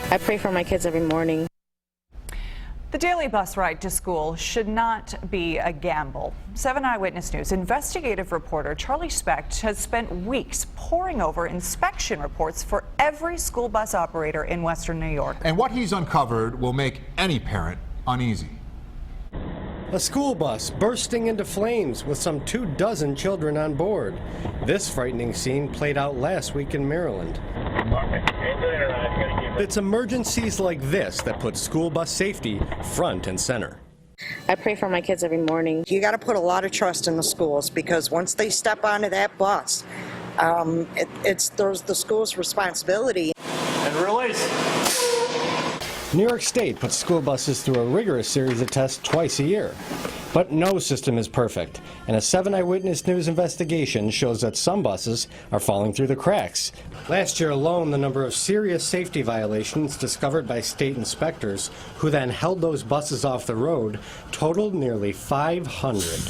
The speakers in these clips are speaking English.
I pray for my kids every morning. The daily bus ride to school should not be a gamble. 7 Eyewitness News investigative reporter Charlie Specht has spent weeks poring over inspection reports for every school bus operator in Western New York. And what he's uncovered will make any parent uneasy. A school bus bursting into flames with some 24 children on board. This frightening scene played out last week in Maryland. It's emergencies like this that put school bus safety front and center. I pray for my kids every morning. You got to put a lot of trust in the schools, because once they step onto that bus, it's the school's responsibility. And release. New York State puts school buses through a rigorous series of tests twice a year. But no system is perfect, and a 7 Eyewitness News investigation shows that some buses are falling through the cracks. Last year alone, the number of serious safety violations discovered by state inspectors, who then held those buses off the road, totaled nearly 500.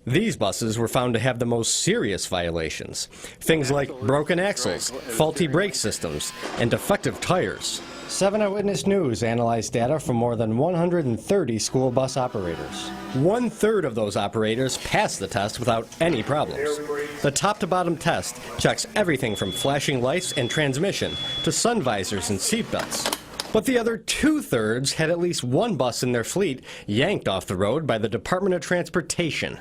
These buses were found to have the most serious violations. Things like broken axles, faulty brake systems, and defective tires. 7 Eyewitness News analyzed data from more than 130 school bus operators. 1/3 of those operators passed the test without any problems. The top-to-bottom test checks everything from flashing lights and transmission to sun visors and seatbelts. But the other 2/3 had at least one bus in their fleet yanked off the road by the Department of Transportation.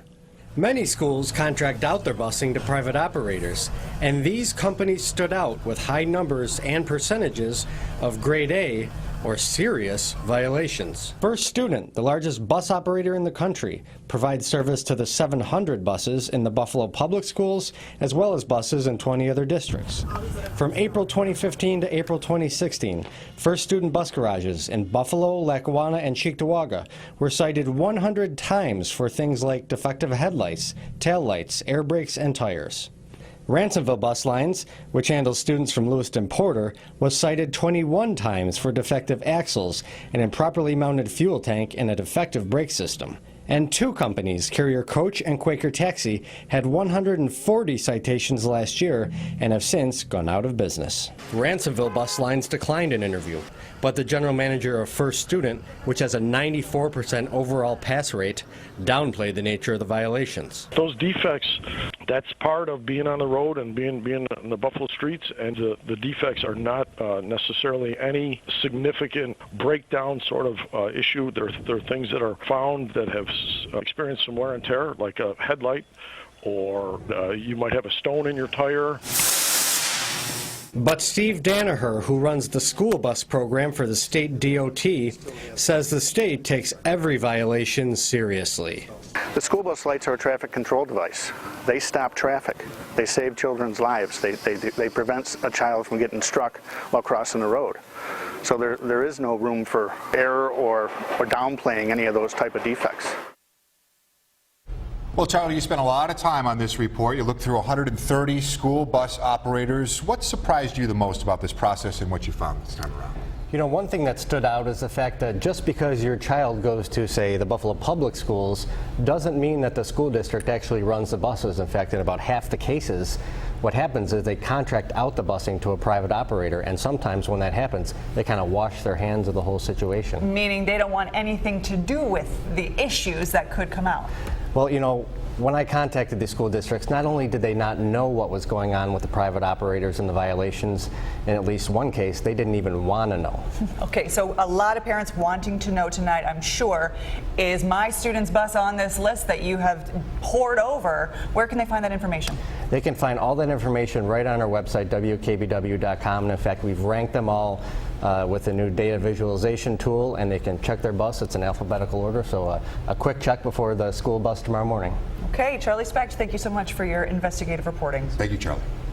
Many schools contract out their busing to private operators, and these companies stood out with high numbers and percentages of grade A or serious violations. First Student, the largest bus operator in the country, provides service to the 700 buses in the Buffalo Public Schools, as well as buses in 20 other districts. From April 2015 to April 2016, First Student bus garages in Buffalo, Lackawanna, and Cheektowaga were cited 100 times for things like defective headlights, taillights, air brakes, and tires. Ransomville Bus Lines, which handles students from Lewiston Porter, was cited 21 times for defective axles, an improperly mounted fuel tank, and a defective brake system. And 2 companies, Carrier Coach and Quaker Taxi, had 140 citations last year and have since gone out of business. Ransomville Bus Lines declined an interview, but the general manager of First Student, which has a 94% overall pass rate, downplayed the nature of the violations. Those defects, that's part of being on the road and being in the Buffalo streets, and the defects are not necessarily any significant breakdown sort of issue. There are things that are found that have experienced some wear and tear, like a headlight, or you might have a stone in your tire. But Steve Danaher, who runs the school bus program for the state DOT, says the state takes every violation seriously. The school bus lights are a traffic control device. They stop traffic. They save children's lives. They prevent a child from getting struck while crossing the road. So there is no room for error or downplaying any of those type of defects. Well, Charlie, you spent a lot of time on this report. You looked through 130 school bus operators. What surprised you the most about this process and what you found this time around? You know, one thing that stood out is the fact that just because your child goes to, say, the Buffalo Public Schools doesn't mean that the school district actually runs the buses. In fact, in about half the cases, what happens is they contract out the busing to a private operator, and sometimes when that happens, they kind of wash their hands of the whole situation. Meaning they don't want anything to do with the issues that could come out. Well, you know, when I contacted the school districts, not only did they not know what was going on with the private operators and the violations, in at least one case, they didn't even want to know. Okay, so a lot of parents wanting to know tonight, I'm sure, is my student's bus on this list that you have poured over? Where can they find that information? They can find all that information right on our website, WKBW.com, and in fact, we've ranked them all with the new data visualization tool, and they can check their bus. It's in alphabetical order, so a quick check before the school bus tomorrow morning. Okay, Charlie Specht, thank you so much for your investigative reporting. Thank you, Charlie.